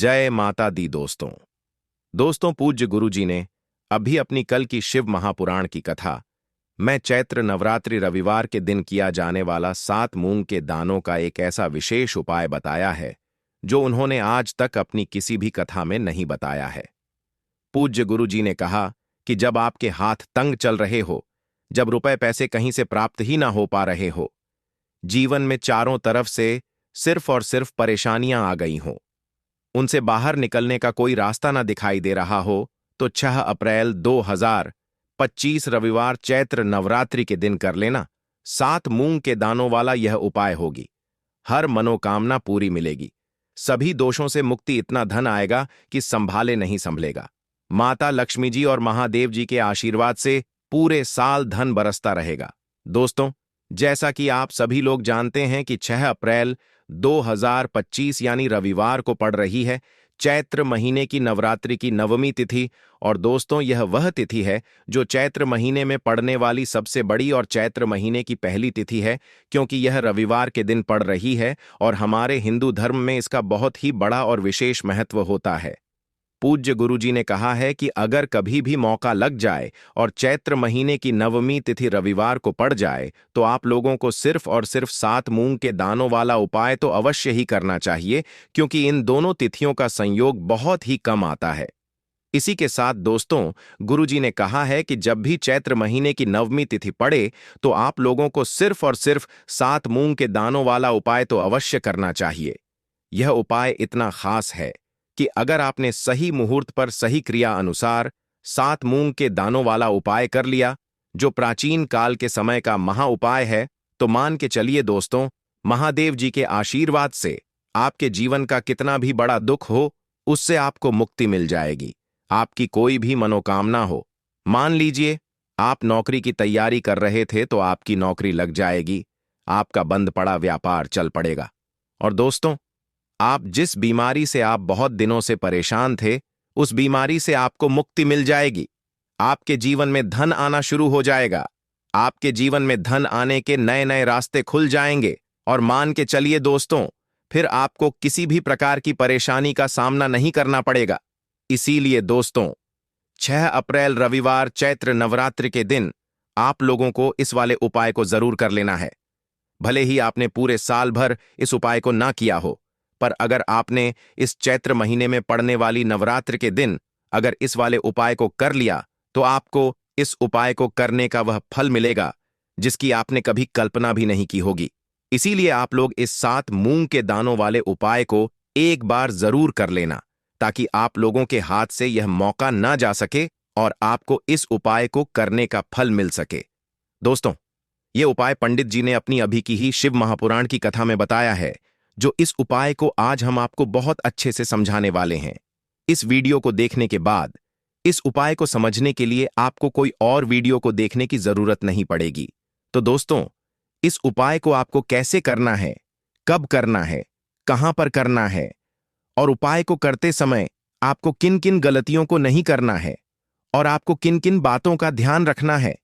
जय माता दी दोस्तों पूज्य गुरु जी ने अभी अपनी कल की शिव महापुराण की कथा मैं चैत्र नवरात्रि रविवार के दिन किया जाने वाला 7 मूंग के दानों का एक ऐसा विशेष उपाय बताया है जो उन्होंने आज तक अपनी किसी भी कथा में नहीं बताया है। पूज्य गुरु जी ने कहा कि जब आपके हाथ तंग चल रहे हो, जब रुपए पैसे कहीं से प्राप्त ही ना हो पा रहे हो, जीवन में चारों तरफ से सिर्फ और सिर्फ परेशानियां आ गई हों, उनसे बाहर निकलने का कोई रास्ता ना दिखाई दे रहा हो, तो 6 अप्रैल 2025 रविवार चैत्र नवरात्रि के दिन कर लेना 7 मूंग के दानों वाला यह उपाय होगी। हर मनोकामना पूरी मिलेगी, सभी दोषों से मुक्ति, इतना धन आएगा कि संभाले नहीं संभलेगा। माता लक्ष्मी जी और महादेव जी के आशीर्वाद से पूरे साल धन बरसता रहेगा। दोस्तों, जैसा कि आप सभी लोग जानते हैं कि 6 अप्रैल 2025 यानी रविवार को पड़ रही है चैत्र महीने की नवरात्रि की नवमी तिथि। और दोस्तों, यह वह तिथि है जो चैत्र महीने में पड़ने वाली सबसे बड़ी और चैत्र महीने की पहली तिथि है, क्योंकि यह रविवार के दिन पड़ रही है और हमारे हिंदू धर्म में इसका बहुत ही बड़ा और विशेष महत्व होता है। पूज्य गुरुजी ने कहा है कि अगर कभी भी मौका लग जाए और चैत्र महीने की नवमी तिथि रविवार को पड़ जाए तो आप लोगों को सिर्फ और सिर्फ 7 मूंग के दानों वाला उपाय तो अवश्य ही करना चाहिए, क्योंकि इन दोनों तिथियों का संयोग बहुत ही कम आता है। इसी के साथ दोस्तों, गुरुजी ने कहा है कि जब भी चैत्र महीने की नवमी तिथि पड़े तो आप लोगों को सिर्फ और सिर्फ 7 मूंग के दानों वाला उपाय तो अवश्य करना चाहिए। यह उपाय इतना खास है कि अगर आपने सही मुहूर्त पर सही क्रिया अनुसार 7 मूंग के दानों वाला उपाय कर लिया, जो प्राचीन काल के समय का महा उपाय है, तो मान के चलिए दोस्तों, महादेव जी के आशीर्वाद से आपके जीवन का कितना भी बड़ा दुख हो, उससे आपको मुक्ति मिल जाएगी। आपकी कोई भी मनोकामना हो, मान लीजिए आप नौकरी की तैयारी कर रहे थे तो आपकी नौकरी लग जाएगी, आपका बंद पड़ा व्यापार चल पड़ेगा। और दोस्तों, आप जिस बीमारी से आप बहुत दिनों से परेशान थे, उस बीमारी से आपको मुक्ति मिल जाएगी। आपके जीवन में धन आना शुरू हो जाएगा, आपके जीवन में धन आने के नए नए रास्ते खुल जाएंगे। और मान के चलिए दोस्तों, फिर आपको किसी भी प्रकार की परेशानी का सामना नहीं करना पड़ेगा। इसीलिए दोस्तों, 6 अप्रैल रविवार चैत्र नवरात्रि के दिन आप लोगों को इस वाले उपाय को जरूर कर लेना है। भले ही आपने पूरे साल भर इस उपाय को ना किया हो, पर अगर आपने इस चैत्र महीने में पड़ने वाली नवरात्र के दिन अगर इस वाले उपाय को कर लिया, तो आपको इस उपाय को करने का वह फल मिलेगा जिसकी आपने कभी कल्पना भी नहीं की होगी। इसीलिए आप लोग इस 7 मूंग के दानों वाले उपाय को एक बार जरूर कर लेना, ताकि आप लोगों के हाथ से यह मौका ना जा सके और आपको इस उपाय को करने का फल मिल सके। दोस्तों, यह उपाय पंडित जी ने अपनी अभी की ही शिव महापुराण की कथा में बताया है, जो इस उपाय को आज हम आपको बहुत अच्छे से समझाने वाले हैं। इस वीडियो को देखने के बाद इस उपाय को समझने के लिए आपको कोई और वीडियो को देखने की जरूरत नहीं पड़ेगी। तो दोस्तों, इस उपाय को आपको कैसे करना है, कब करना है, कहां पर करना है, और उपाय को करते समय आपको किन किन गलतियों को नहीं करना है और आपको किन किन बातों का ध्यान रखना है,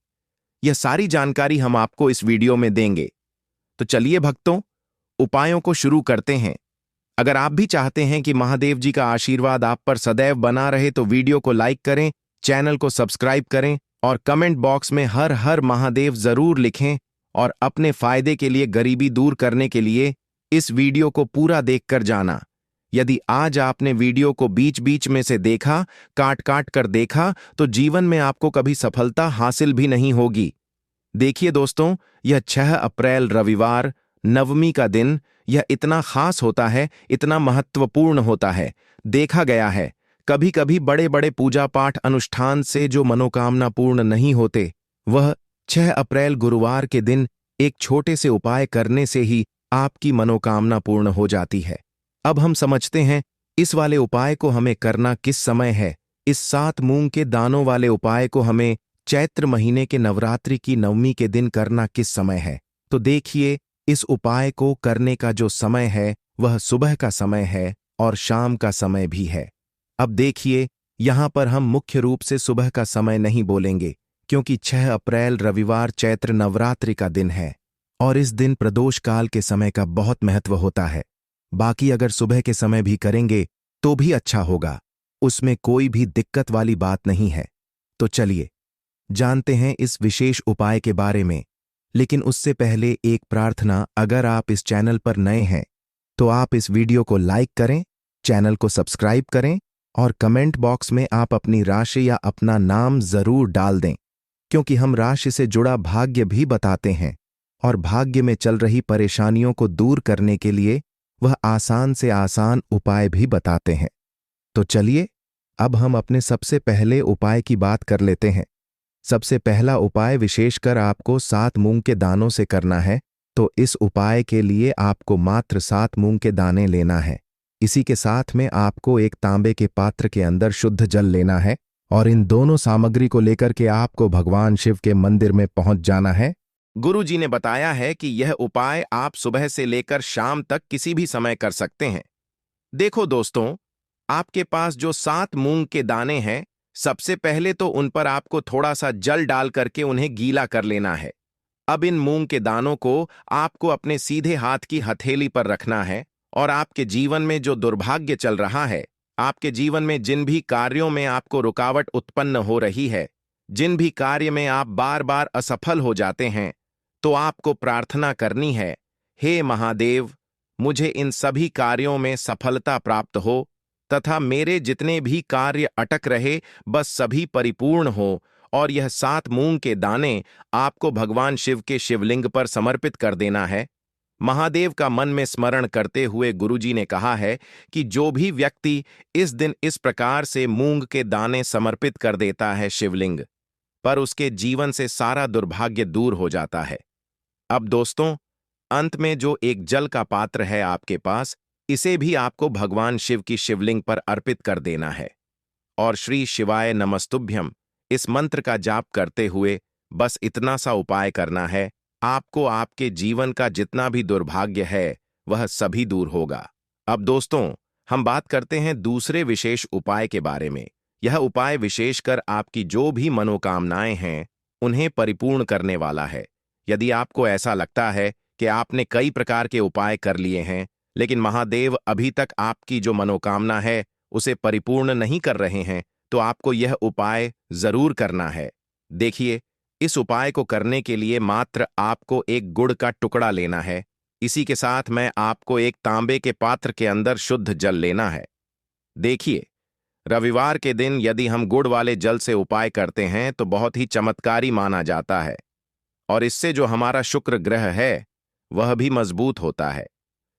यह सारी जानकारी हम आपको इस वीडियो में देंगे। तो चलिए भक्तों, उपायों को शुरू करते हैं। अगर आप भी चाहते हैं कि महादेव जी का आशीर्वाद आप पर सदैव बना रहे, तो वीडियो को लाइक करें, चैनल को सब्सक्राइब करें और कमेंट बॉक्स में हर हर महादेव जरूर लिखें। और अपने फायदे के लिए, गरीबी दूर करने के लिए इस वीडियो को पूरा देखकर जाना। यदि आज आपने वीडियो को बीच बीच में से देखा, काट काट कर देखा, तो जीवन में आपको कभी सफलता हासिल भी नहीं होगी। देखिए दोस्तों, यह 6 अप्रैल रविवार नवमी का दिन, यह इतना खास होता है, इतना महत्वपूर्ण होता है। देखा गया है कभी कभी बड़े बड़े पूजा पाठ अनुष्ठान से जो मनोकामना पूर्ण नहीं होते, वह 6 अप्रैल गुरुवार के दिन एक छोटे से उपाय करने से ही आपकी मनोकामना पूर्ण हो जाती है। अब हम समझते हैं इस वाले उपाय को हमें करना किस समय है। इस 7 मूंग के दानों वाले उपाय को हमें चैत्र महीने के नवरात्रि की नवमी के दिन करना किस समय है। तो देखिए, इस उपाय को करने का जो समय है वह सुबह का समय है और शाम का समय भी है। अब देखिए, यहां पर हम मुख्य रूप से सुबह का समय नहीं बोलेंगे, क्योंकि 6 अप्रैल रविवार चैत्र नवरात्रि का दिन है और इस दिन प्रदोष काल के समय का बहुत महत्व होता है। बाकी अगर सुबह के समय भी करेंगे तो भी अच्छा होगा, उसमें कोई भी दिक्कत वाली बात नहीं है। तो चलिए जानते हैं इस विशेष उपाय के बारे में। लेकिन उससे पहले एक प्रार्थना, अगर आप इस चैनल पर नए हैं तो आप इस वीडियो को लाइक करें, चैनल को सब्सक्राइब करें और कमेंट बॉक्स में आप अपनी राशि या अपना नाम जरूर डाल दें, क्योंकि हम राशि से जुड़ा भाग्य भी बताते हैं और भाग्य में चल रही परेशानियों को दूर करने के लिए वह आसान से आसान उपाय भी बताते हैं। तो चलिए अब हम अपने सबसे पहले उपाय की बात कर लेते हैं। सबसे पहला उपाय विशेषकर आपको 7 मूंग के दानों से करना है। तो इस उपाय के लिए आपको मात्र 7 मूंग के दाने लेना है। इसी के साथ में आपको एक तांबे के पात्र के अंदर शुद्ध जल लेना है और इन दोनों सामग्री को लेकर के आपको भगवान शिव के मंदिर में पहुंच जाना है। गुरुजी ने बताया है कि यह उपाय आप सुबह से लेकर शाम तक किसी भी समय कर सकते हैं। देखो दोस्तों, आपके पास जो 7 मूंग के दाने हैं, सबसे पहले तो उन पर आपको थोड़ा सा जल डाल करके उन्हें गीला कर लेना है। अब इन मूंग के दानों को आपको अपने सीधे हाथ की हथेली पर रखना है और आपके जीवन में जो दुर्भाग्य चल रहा है, आपके जीवन में जिन भी कार्यों में आपको रुकावट उत्पन्न हो रही है, जिन भी कार्य में आप बार बार असफल हो जाते हैं, तो आपको प्रार्थना करनी है, हे महादेव, मुझे इन सभी कार्यों में सफलता प्राप्त हो तथा मेरे जितने भी कार्य अटक रहे बस सभी परिपूर्ण हो। और यह 7 मूंग के दाने आपको भगवान शिव के शिवलिंग पर समर्पित कर देना है। महादेव का मन में स्मरण करते हुए गुरुजी ने कहा है कि जो भी व्यक्ति इस दिन इस प्रकार से मूंग के दाने समर्पित कर देता है शिवलिंग पर, उसके जीवन से सारा दुर्भाग्य दूर हो जाता है। अब दोस्तों, अंत में जो एक जल का पात्र है आपके पास, इसे भी आपको भगवान शिव की शिवलिंग पर अर्पित कर देना है और श्री शिवाय नमस्तुभ्यम इस मंत्र का जाप करते हुए बस इतना सा उपाय करना है। आपको आपके जीवन का जितना भी दुर्भाग्य है वह सभी दूर होगा। अब दोस्तों, हम बात करते हैं दूसरे विशेष उपाय के बारे में। यह उपाय विशेषकर आपकी जो भी मनोकामनाएं हैं उन्हें परिपूर्ण करने वाला है। यदि आपको ऐसा लगता है कि आपने कई प्रकार के उपाय कर लिए हैं लेकिन महादेव अभी तक आपकी जो मनोकामना है उसे परिपूर्ण नहीं कर रहे हैं, तो आपको यह उपाय जरूर करना है। देखिए, इस उपाय को करने के लिए मात्र आपको एक गुड़ का टुकड़ा लेना है। इसी के साथ में आपको एक तांबे के पात्र के अंदर शुद्ध जल लेना है। देखिए, रविवार के दिन यदि हम गुड़ वाले जल से उपाय करते हैं तो बहुत ही चमत्कारी माना जाता है और इससे जो हमारा शुक्र ग्रह है वह भी मजबूत होता है।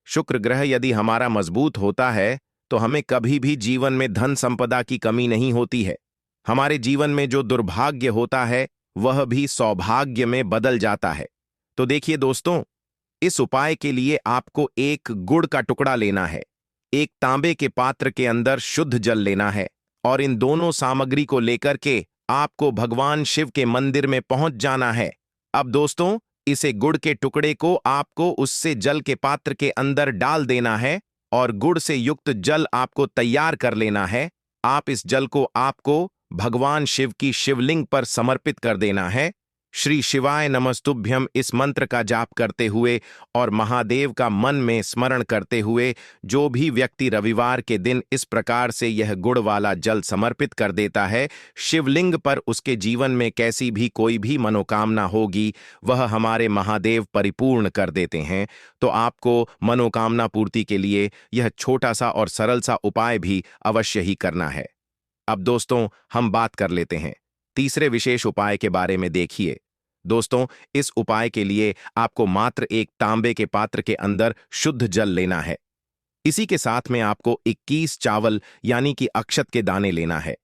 शुक्र ग्रह यदि हमारा मजबूत होता है तो हमें कभी भी जीवन में धन संपदा की कमी नहीं होती है। हमारे जीवन में जो दुर्भाग्य होता है वह भी सौभाग्य में बदल जाता है। तो देखिए दोस्तों, इस उपाय के लिए आपको एक गुड़ का टुकड़ा लेना है, एक तांबे के पात्र के अंदर शुद्ध जल लेना है और इन दोनों सामग्री को लेकर के आपको भगवान शिव के मंदिर में पहुंच जाना है। अब दोस्तों, इसे गुड़ के टुकड़े को आपको उससे जल के पात्र के अंदर डाल देना है और गुड़ से युक्त जल आपको तैयार कर लेना है। आप इस जल को आपको भगवान शिव की शिवलिंग पर समर्पित कर देना है। श्री शिवाय नमस्तुभ्यम इस मंत्र का जाप करते हुए और महादेव का मन में स्मरण करते हुए जो भी व्यक्ति रविवार के दिन इस प्रकार से यह गुड़ वाला जल समर्पित कर देता है शिवलिंग पर, उसके जीवन में कैसी भी कोई भी मनोकामना होगी वह हमारे महादेव परिपूर्ण कर देते हैं। तो आपको मनोकामना पूर्ति के लिए यह छोटा सा और सरल सा उपाय भी अवश्य ही करना है। अब दोस्तों, हम बात कर लेते हैं तीसरे विशेष उपाय के बारे में। देखिए दोस्तों, इस उपाय के लिए आपको मात्र एक तांबे के पात्र के अंदर शुद्ध जल लेना है। इसी के साथ में आपको 21 चावल यानी कि अक्षत के दाने लेना है।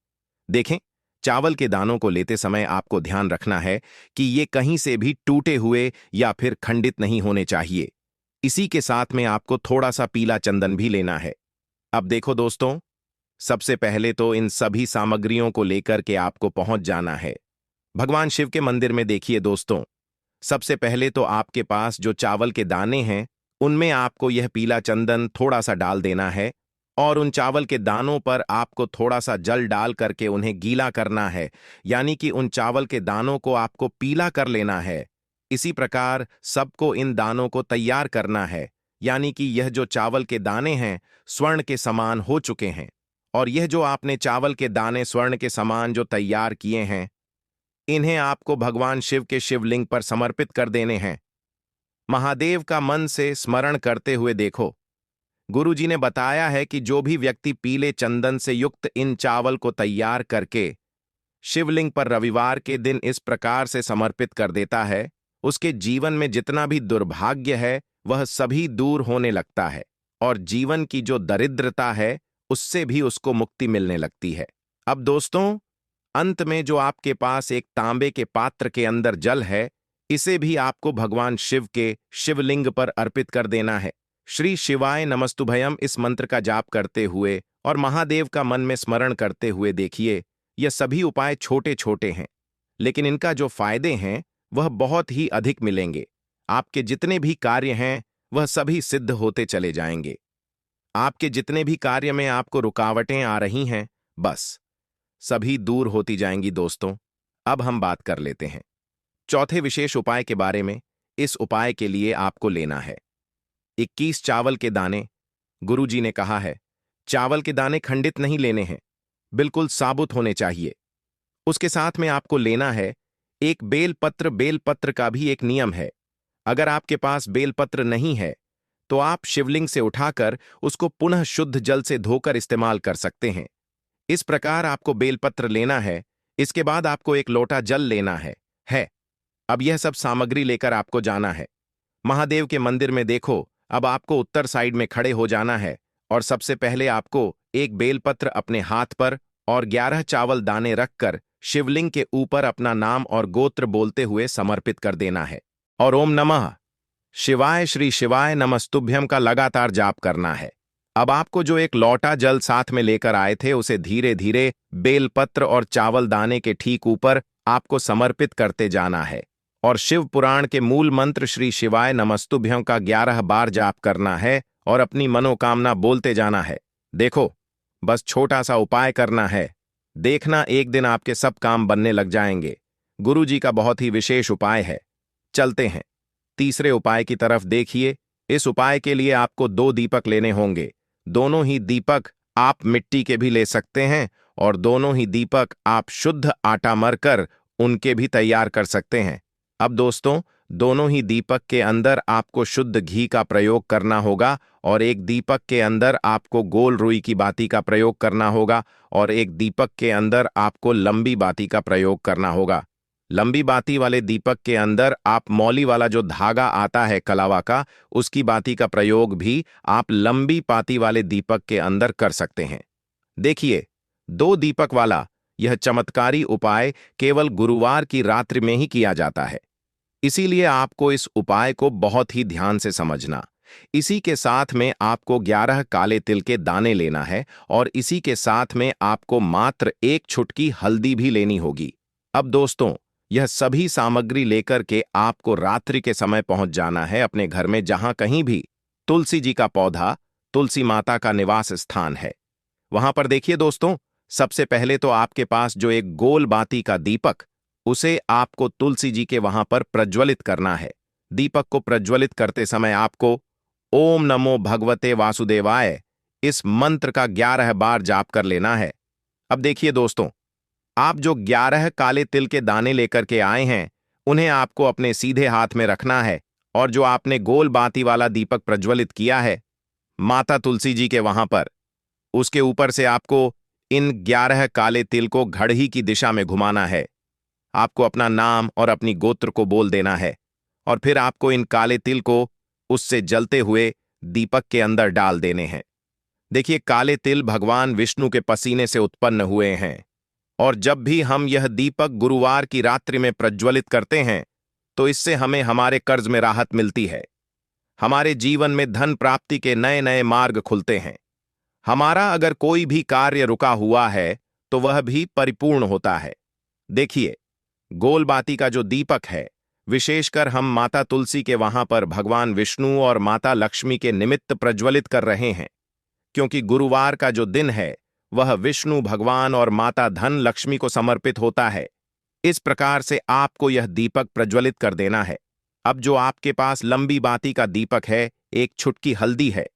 देखें, चावल के दानों को लेते समय आपको ध्यान रखना है कि ये कहीं से भी टूटे हुए या फिर खंडित नहीं होने चाहिए। इसी के साथ में आपको थोड़ा सा पीला चंदन भी लेना है। अब देखो दोस्तों, सबसे पहले तो इन सभी सामग्रियों को लेकर के आपको पहुंच जाना है भगवान शिव के मंदिर में। देखिए दोस्तों, सबसे पहले तो आपके पास जो चावल के दाने हैं उनमें आपको यह पीला चंदन थोड़ा सा डाल देना है और उन चावल के दानों पर आपको थोड़ा सा जल डाल करके उन्हें गीला करना है, यानी कि उन चावल के दानों को आपको पीला कर लेना है। इसी प्रकार सबको इन दानों को तैयार करना है। यानी कि यह जो चावल के दाने हैं स्वर्ण के समान हो चुके हैं, और यह जो आपने चावल के दाने स्वर्ण के समान जो तैयार किए हैं, इन्हें आपको भगवान शिव के शिवलिंग पर समर्पित कर देने हैं। महादेव का मन से स्मरण करते हुए देखो। गुरुजी ने बताया है कि जो भी व्यक्ति पीले चंदन से युक्त इन चावल को तैयार करके शिवलिंग पर रविवार के दिन इस प्रकार से समर्पित कर देता है, उसके जीवन में जितना भी दुर्भाग्य है वह सभी दूर होने लगता है, और जीवन की जो दरिद्रता है उससे भी उसको मुक्ति मिलने लगती है। अब दोस्तों, अंत में जो आपके पास एक तांबे के पात्र के अंदर जल है, इसे भी आपको भगवान शिव के शिवलिंग पर अर्पित कर देना है। श्री शिवाय नमस्तुभयम इस मंत्र का जाप करते हुए और महादेव का मन में स्मरण करते हुए देखिए, यह सभी उपाय छोटे छोटे हैं, लेकिन इनका जो फायदे हैं वह बहुत ही अधिक मिलेंगे। आपके जितने भी कार्य हैं वह सभी सिद्ध होते चले जाएंगे। आपके जितने भी कार्य में आपको रुकावटें आ रही हैं, बस सभी दूर होती जाएंगी। दोस्तों, अब हम बात कर लेते हैं चौथे विशेष उपाय के बारे में। इस उपाय के लिए आपको लेना है 21 चावल के दाने। गुरुजी ने कहा है, चावल के दाने खंडित नहीं लेने हैं, बिल्कुल साबुत होने चाहिए। उसके साथ में आपको लेना है एक बेलपत्र। बेलपत्र का भी एक नियम है, अगर आपके पास बेलपत्र नहीं है तो आप शिवलिंग से उठाकर उसको पुनः शुद्ध जल से धोकर इस्तेमाल कर सकते हैं। इस प्रकार आपको बेलपत्र लेना है। इसके बाद आपको एक लोटा जल लेना है। अब यह सब सामग्री लेकर आपको जाना है महादेव के मंदिर में। देखो, अब आपको उत्तर साइड में खड़े हो जाना है, और सबसे पहले आपको एक बेलपत्र अपने हाथ पर और 11 चावल दाने रखकर शिवलिंग के ऊपर अपना नाम और गोत्र बोलते हुए समर्पित कर देना है, और ओम नमः शिवाय श्री शिवाय नमस्तुभ्यम का लगातार जाप करना है। अब आपको जो एक लोटा जल साथ में लेकर आए थे उसे धीरे धीरे बेलपत्र और चावल दाने के ठीक ऊपर आपको समर्पित करते जाना है, और शिव पुराण के मूल मंत्र श्री शिवाय नमस्तुभ्यम का 11 बार जाप करना है और अपनी मनोकामना बोलते जाना है। देखो, बस छोटा सा उपाय करना है, देखना एक दिन आपके सब काम बनने लग जाएंगे। गुरुजी का बहुत ही विशेष उपाय है। चलते हैं तीसरे उपाय की तरफ। देखिए, इस उपाय के लिए आपको 2 दीपक लेने होंगे। दोनों ही दीपक आप मिट्टी के भी ले सकते हैं, और दोनों ही दीपक आप शुद्ध आटा मरकर उनके भी तैयार कर सकते हैं। अब दोस्तों, दोनों ही दीपक के अंदर आपको शुद्ध घी का प्रयोग करना होगा, और एक दीपक के अंदर आपको गोल रुई की बाती का प्रयोग करना होगा, और एक दीपक के अंदर आपको लंबी बाती का प्रयोग करना होगा। लंबी बाती वाले दीपक के अंदर आप मौली वाला जो धागा आता है कलावा का, उसकी बाती का प्रयोग भी आप लंबी बाती वाले दीपक के अंदर कर सकते हैं। देखिए, 2 दीपक वाला यह चमत्कारी उपाय केवल गुरुवार की रात्रि में ही किया जाता है, इसीलिए आपको इस उपाय को बहुत ही ध्यान से समझना। इसी के साथ में आपको 11 काले तिल के दाने लेना है, और इसी के साथ में आपको मात्र 1 छुटकी हल्दी भी लेनी होगी। अब दोस्तों, यह सभी सामग्री लेकर के आपको रात्रि के समय पहुंच जाना है अपने घर में, जहां कहीं भी तुलसी जी का पौधा, तुलसी माता का निवास स्थान है, वहां पर देखिए दोस्तों, सबसे पहले तो आपके पास जो एक गोल बाती का दीपक, उसे आपको तुलसी जी के वहां पर प्रज्वलित करना है। दीपक को प्रज्वलित करते समय आपको ओम नमो भगवते वासुदेवाय इस मंत्र का 11 बार जाप कर लेना है। अब देखिए दोस्तों, आप जो 11 काले तिल के दाने लेकर के आए हैं, उन्हें आपको अपने सीधे हाथ में रखना है, और जो आपने गोल बाती वाला दीपक प्रज्वलित किया है माता तुलसी जी के वहां पर, उसके ऊपर से आपको इन 11 काले तिल को घड़ी की दिशा में घुमाना है। आपको अपना नाम और अपनी गोत्र को बोल देना है, और फिर आपको इन काले तिल को उससे जलते हुए दीपक के अंदर डाल देने हैं। देखिए, काले तिल भगवान विष्णु के पसीने से उत्पन्न हुए हैं, और जब भी हम यह दीपक गुरुवार की रात्रि में प्रज्वलित करते हैं तो इससे हमें हमारे कर्ज में राहत मिलती है, हमारे जीवन में धन प्राप्ति के नए नए मार्ग खुलते हैं। हमारा अगर कोई भी कार्य रुका हुआ है तो वह भी परिपूर्ण होता है। देखिए, गोल बाती का जो दीपक है, विशेषकर हम माता तुलसी के वहां पर भगवान विष्णु और माता लक्ष्मी के निमित्त प्रज्वलित कर रहे हैं, क्योंकि गुरुवार का जो दिन है वह विष्णु भगवान और माता धन लक्ष्मी को समर्पित होता है। इस प्रकार से आपको यह दीपक प्रज्वलित कर देना है। अब जो आपके पास लंबी बाती का दीपक है, एक छुटकी हल्दी है।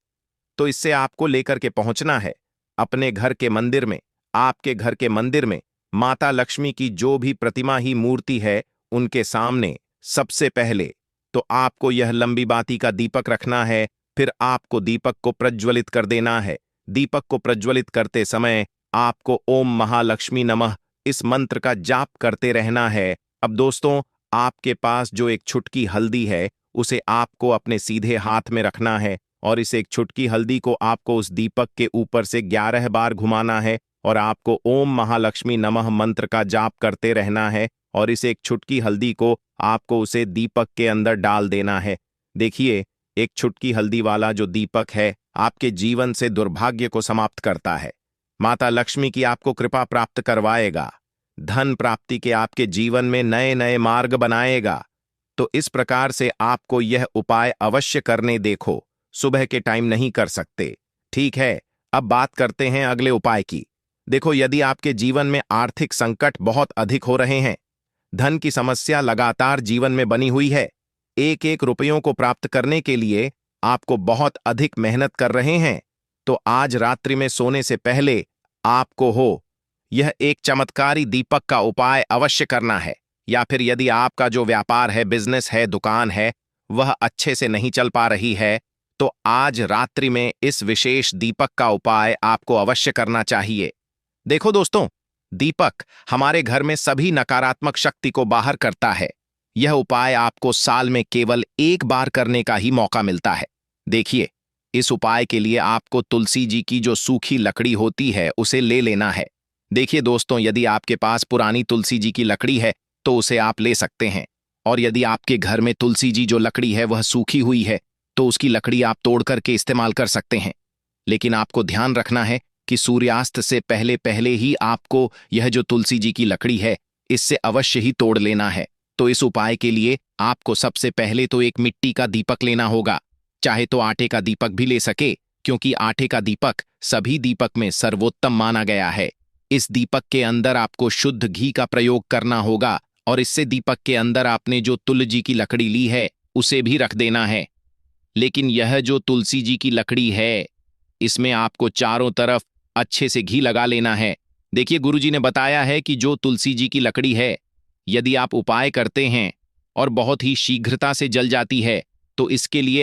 तो इससे आपको लेकर के पहुंचना है अपने घर के मंदिर में। आपके घर के मंदिर में माता लक्ष्मी की जो भी प्रतिमा ही मूर्ति है, उनके सामने सबसे पहले तो आपको यह लंबी बाती का दीपक रखना है। फिर आपको दीपक को प्रज्वलित कर देना है। दीपक को प्रज्वलित करते समय आपको ओम महालक्ष्मी नमः इस मंत्र का जाप करते रहना है। अब दोस्तों, आपके पास जो एक छुटकी हल्दी है, उसे आपको अपने सीधे हाथ में रखना है और इस एक छुटकी हल्दी को आपको उस दीपक के ऊपर से 11 बार घुमाना है और आपको ओम महालक्ष्मी नमः मंत्र का जाप करते रहना है और इस एक छुटकी हल्दी को आपको उसे दीपक के अंदर डाल देना है। देखिए, एक छुटकी हल्दी वाला जो दीपक है आपके जीवन से दुर्भाग्य को समाप्त करता है। माता लक्ष्मी की आपको कृपा प्राप्त करवाएगा। धन प्राप्ति के आपके जीवन में नए नए मार्ग बनाएगा। तो इस प्रकार से आपको यह उपाय अवश्य करने देखो। सुबह के टाइम नहीं कर सकते, ठीक है। अब बात करते हैं अगले उपाय की। देखो, यदि आपके जीवन में आर्थिक संकट बहुत अधिक हो रहे हैं, धन की समस्या लगातार जीवन में बनी हुई है, एक एक रुपयों को प्राप्त करने के लिए आपको बहुत अधिक मेहनत कर रहे हैं, तो आज रात्रि में सोने से पहले आपको यह एक चमत्कारी दीपक का उपाय अवश्य करना है। या फिर यदि आपका जो व्यापार है, बिजनेस है, दुकान है, वह अच्छे से नहीं चल पा रही है, तो आज रात्रि में इस विशेष दीपक का उपाय आपको अवश्य करना चाहिए। देखो दोस्तों, दीपक हमारे घर में सभी नकारात्मक शक्ति को बाहर करता है। यह उपाय आपको साल में केवल एक बार करने का ही मौका मिलता है। देखिए, इस उपाय के लिए आपको तुलसी जी की जो सूखी लकड़ी होती है उसे ले लेना है। देखिए दोस्तों, यदि आपके पास पुरानी तुलसी जी की लकड़ी है तो उसे आप ले सकते हैं, और यदि आपके घर में तुलसी जी जो लकड़ी है वह सूखी हुई है तो उसकी लकड़ी आप तोड़ करके इस्तेमाल कर सकते हैं। लेकिन आपको ध्यान रखना है कि सूर्यास्त से पहले पहले ही आपको यह जो तुलसी जी की लकड़ी है इससे अवश्य ही तोड़ लेना है। तो इस उपाय के लिए आपको सबसे पहले तो एक मिट्टी का दीपक लेना होगा। चाहे तो आटे का दीपक भी ले सके, क्योंकि आटे का दीपक सभी दीपक में सर्वोत्तम माना गया है। इस दीपक के अंदर आपको शुद्ध घी का प्रयोग करना होगा और इससे दीपक के अंदर आपने जो तुलसी की लकड़ी ली है उसे भी रख देना है। लेकिन यह जो तुलसी जी की लकड़ी है, इसमें आपको चारों तरफ अच्छे से घी लगा लेना है। देखिए, गुरुजी ने बताया है कि जो तुलसी जी की लकड़ी है, यदि आप उपाय करते हैं और बहुत ही शीघ्रता से जल जाती है, तो इसके लिए